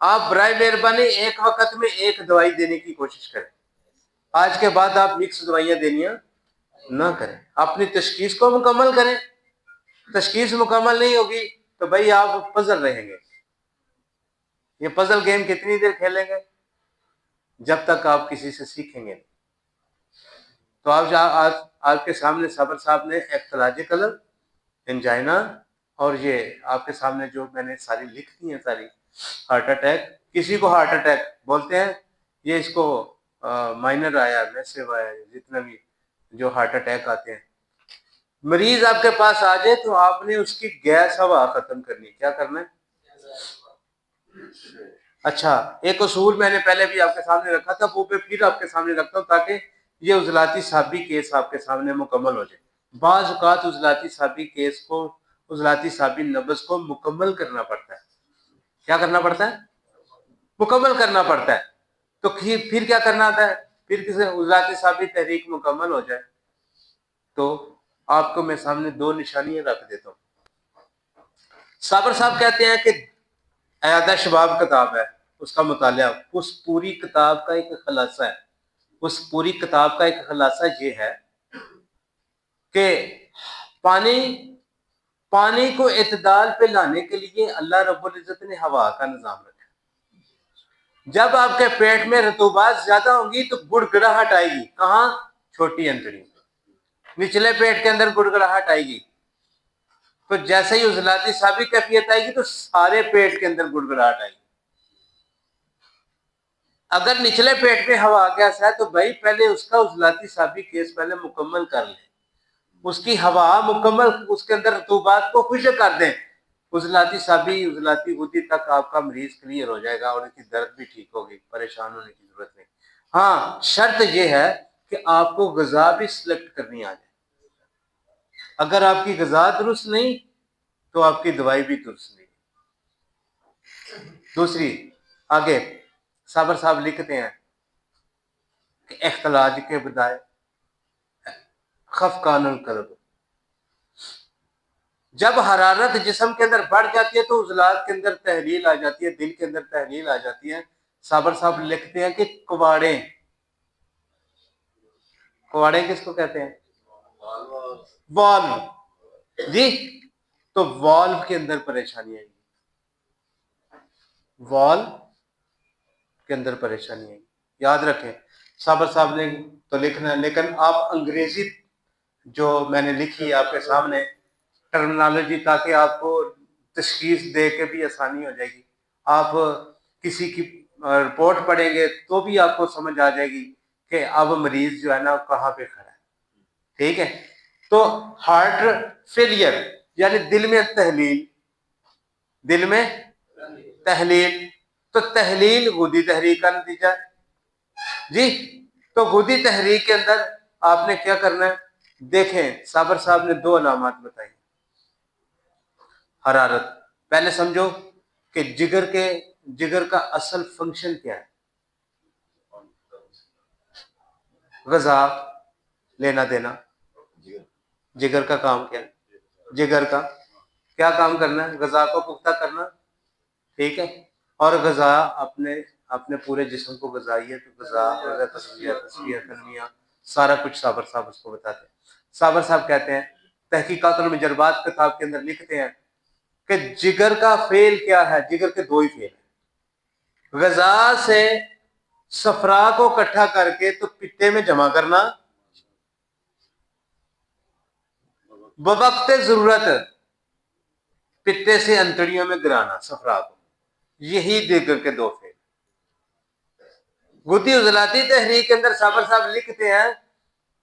آپ برائے مہربانی ایک وقت میں ایک دوائی دینے کی کوشش کریں. آج کے بعد آپ مکس دوائیاں دینیاں نہ کریں. اپنی تشخیص کو مکمل کریں. تشخیص مکمل نہیں ہوگی تو بھائی آپ پزل رہیں گے. یہ پزل گیم کتنی دیر کھیلیں گے؟ جب تک آپ کسی سے سیکھیں گے. تو آپ کے سامنے صابر صاحب نے اختلاج قلب، انجائنا، اور یہ آپ کے سامنے جو میں نے ساری لکھ دی ہیں ساری، ہارٹ اٹیک، کسی کو ہارٹ اٹیک بولتے ہیں، یہ اس کو مائنر آیا، میسو آیا، جتنا بھی جو ہارٹ اٹیک آتے ہیں. مریض آپ کے پاس آ جائے تو آپ نے اس کی گیس ہوا ختم کرنی. کیا کرنا ہے؟ اچھا، ایک اصول میں نے پہلے بھی آپ کے سامنے رکھا تھا، وہ پھر آپ کے سامنے رکھتا ہوں تاکہ یہ عضلاتی سابی کیس آپ کے سامنے مکمل ہو جائے. بعض اوقات عضلاتی سابی کیس کو، عضلاتی سابی نبض کو مکمل کرنا پڑتا ہے. کیا کرنا پڑتا ہے؟ مکمل کرنا پڑتا ہے. تو پھر کیا کرنا آتا ہے؟ پھر کسی عضلاتی سابی تحریک مکمل ہو جائے تو آپ کو میں سامنے دو نشانیاں رکھ دیتا ہوں. صابر صاحب کہتے ہیں کہ عیادہ شباب کتاب ہے، اس کا مطالعہ، اس پوری کتاب کا ایک خلاصہ ہے. اس پوری کتاب کا ایک خلاصہ یہ ہے کہ پانی کو اعتدال پہ لانے کے لیے اللہ رب العزت نے ہوا کا نظام رکھا. جب آپ کے پیٹ میں رطوبات زیادہ ہوں گی تو گڑگڑاہٹ آئے گی. کہاں؟ چھوٹی انتڑی، نچلے پیٹ کے اندر گڑگڑاہٹ آئے گی. تو جیسے ہی عضلاتی سابی کیفیت آئے گی تو سارے پیٹ کے اندر گڑگڑاہٹ آئے گی. اگر نچلے پیٹ میں ہوا گیس ہے تو بھائی پہلے اس کا عضلاتی سابی کیس پہلے مکمل کر لیں. اس کی ہوا مکمل، اس کے اندر رطوبات کو خشک کر دیں. عضلاتی سابی، عضلاتی غدی تک آپ کا مریض کلیئر ہو جائے گا اور اس کی درد بھی ٹھیک ہوگی. پریشان ہونے کی ضرورت نہیں. ہاں، شرط یہ ہے کہ آپ کو غذا بھی سلیکٹ کرنی آ جائے. اگر آپ کی غذا درست نہیں تو آپ کی دوائی بھی درست نہیں. دوسری، آگے صابر صاحب لکھتے ہیں کہ اختلاج کے بدائے خفقان القلب. جب حرارت جسم کے اندر بڑھ جاتی ہے تو عضلات کے اندر تحلیل آ جاتی ہے، دل کے اندر تحلیل آ جاتی ہے. صابر صاحب لکھتے ہیں کہ کواڑے کس کو کہتے ہیں؟ والو. جی، تو والو کے اندر پریشانی آئے گی، والو کے اندر پریشانی آئے گی. یاد رکھیں، صابر صاحب نے تو لکھنا ہے، لیکن آپ انگریزی جو میں نے لکھی آپ کے سامنے ٹرمنالوجی، تاکہ آپ کو تشخیص دے کے بھی آسانی ہو جائے گی. آپ کسی کی رپورٹ پڑھیں گے تو بھی آپ کو سمجھ آ جائے گی کہ اب مریض جو ہے نا کہاں پہ کھڑا ہے. ٹھیک ہے؟ تو ہارٹ فیلئر یعنی دل میں تحلیل، تو تحلیل غدی تحریک کا نتیجہ ہے. جی، تو غدی تحریک کے اندر آپ نے کیا کرنا ہے؟ دیکھیں، صابر صاحب نے دو علامات بتائی. حرارت، پہلے سمجھو کہ جگر کا اصل فنکشن کیا ہے؟ غذا لینا دینا. جگر کا کام کیا ہے؟ جگر کا کیا کام کرنا ہے؟ غذا کو پختہ کرنا. ٹھیک ہے؟ اور غذا اپنے پورے جسم کو غذائیت، غذا، تصفیہ تنمیہ، سارا کچھ صابر صاحب اس کو بتاتے ہیں. صابر صاحب کہتے ہیں، تحقیقات المجربات کتاب کے اندر لکھتے ہیں کہ جگر کا فعل کیا ہے؟ جگر کے دو ہی فعل ہیں. غذا سے صفرا کو اکٹھا کر کے تو پتے میں جمع کرنا، بوقت ضرورت پتے سے انتڑیوں میں گرانا صفرا کو. یہی جگر کے دو فعل. غدی عضلاتی تحریک کے اندر صابر صاحب لکھتے ہیں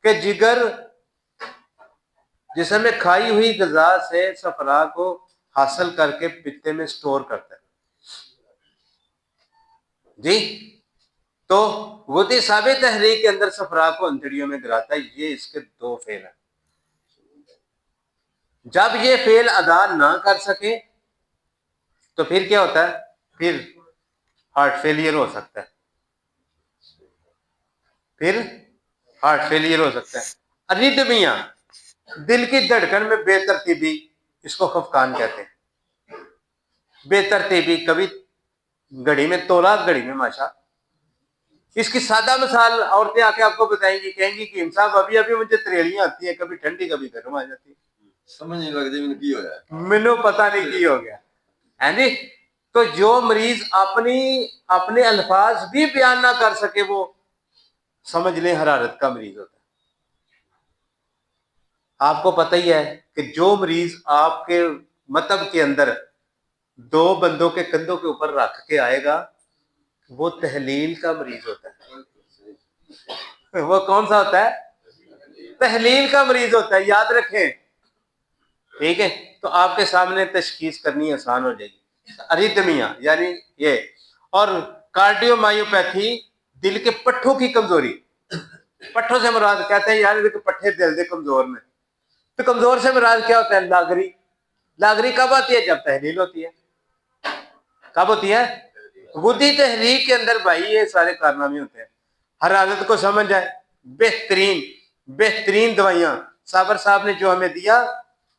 کہ جگر جسم میں کھائی ہوئی غذا سے صفرا کو حاصل کر کے پتے میں سٹور کرتا ہے. جی، تو غدی ثابت تحریک کے اندر صفرا کو انتڑیوں میں گراتا ہے. یہ اس کے دو فعل ہیں. جب یہ فعل ادا نہ کر سکے تو پھر کیا ہوتا ہے؟ پھر ہارٹ فیلئر ہو سکتا ہے. اریتمیا، دل کی دھڑکن میں بے ترتیبی، اس کو خفقان کہتے ہیں. بے ترتیبی، کبھی گھڑی میں تولا گھڑی میں ماشا. اس کی سادہ مثال عورتیں آ کے آپ کو بتائیں گی, کہیں گی کہ انصاف ابھی ابھی مجھے تریلیاں آتی ہیں, کبھی ٹھنڈی کبھی گرم آ جاتی ہے, سمجھ نہیں لگتی مجھے کی ہو گیا, مجھے پتا نہیں کی ہو گیا ہے جی. تو جو مریض اپنے الفاظ بھی بیان نہ کر سکے وہ سمجھ لیں حرارت کا مریض ہوتا ہے. آپ کو پتہ ہی ہے کہ جو مریض آپ کے مطلب کے اندر دو بندوں کے کندھوں کے اوپر رکھ کے آئے گا وہ تحلیل کا مریض ہوتا ہے. وہ کون سا ہوتا ہے؟ تحلیل کا مریض ہوتا ہے, یاد رکھیں. ٹھیک ہے, تو آپ کے سامنے تشخیص کرنی آسان ہو جائے گی. اریتمیا یعنی یہ, اور کارڈیو مایوپیتھی دل کے پٹھوں کی کمزوری. پٹھوں سے مراد کہتے ہیں یار پٹھے دل دے کمزور میں, تو کمزور سے مراد کیا ہوتا ہے؟ لاغری. لاغری کب آتی ہے؟ جب تحلیل ہوتی ہے. کب ہوتی ہے؟ ودی تحریک کے اندر بھائی یہ سارے کارنامے ہوتے ہیں. حرارت کو سمجھ جائے, بہترین دوائیاں صابر صاحب نے جو ہمیں دیا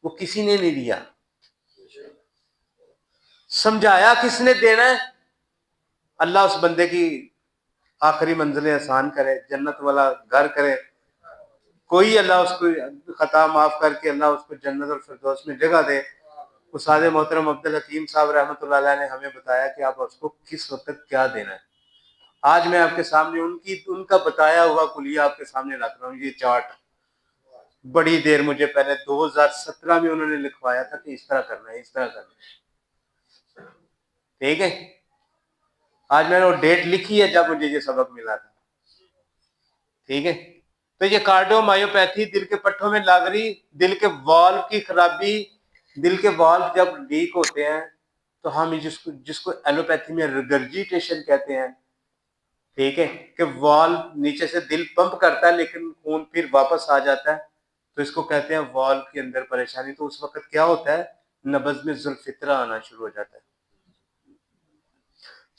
وہ کسی نے نہیں دیا. سمجھایا کس نے دینا ہے؟ اللہ اس بندے کی آخری منزلیں آسان کرے, جنت والا گھر کرے. کوئی اللہ اس کو خطا معاف کر کے اللہ اس کو جنت اور فردوس میں جگہ دے. استاد محترم عبدالحکیم صاحب رحمۃ اللہ علیہ نے ہمیں بتایا کہ آپ اس کو کس وقت کیا دینا ہے. آج میں آپ کے سامنے ان کا بتایا ہوا کلیہ آپ کے سامنے رکھ رہا ہوں. یہ چارٹ بڑی دیر مجھے پہلے 2017 میں انہوں نے لکھوایا تھا کہ اس طرح کرنا ہے, اس طرح کرنا ہے. ٹھیک ہے, آج میں نے وہ ڈیٹ لکھی ہے جب مجھے یہ سبق ملا تھا. ٹھیک ہے, تو یہ کارڈیو مایوپیتھی دل کے پٹھوں میں لاغری, دل کے والو کی خرابی. دل کے والو جب لیک ہوتے ہیں تو ہم جس کو ایلوپیتھی میں ریگرجیٹیشن کہتے ہیں. ٹھیک ہے, کہ والو نیچے سے دل پمپ کرتا ہے لیکن خون پھر واپس آ جاتا ہے, تو اس کو کہتے ہیں والو کے اندر پریشانی. تو اس وقت کیا ہوتا ہے؟ نبض میں ذوالفطرہ آنا شروع ہو جاتا ہے.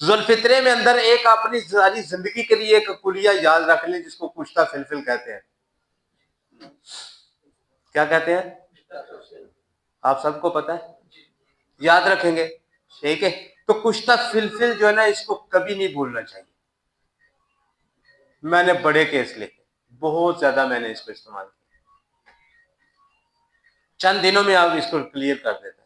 ذوالفطرے میں اندر ایک اپنی ساری زندگی کے لیے ایک کلیہ یاد رکھ لیں جس کو کشتہ فلفل کہتے ہیں. کیا کہتے ہیں؟ آپ سب کو پتا ہے, یاد رکھیں گے. ٹھیک ہے, تو کشتہ فلفل جو ہے نا اس کو کبھی نہیں بھولنا چاہیے. میں نے بڑے کیس لکھے, بہت زیادہ میں نے اس کو استعمال کیا. چند دنوں میں آپ اس کو کلیئر کر دیتے ہیں.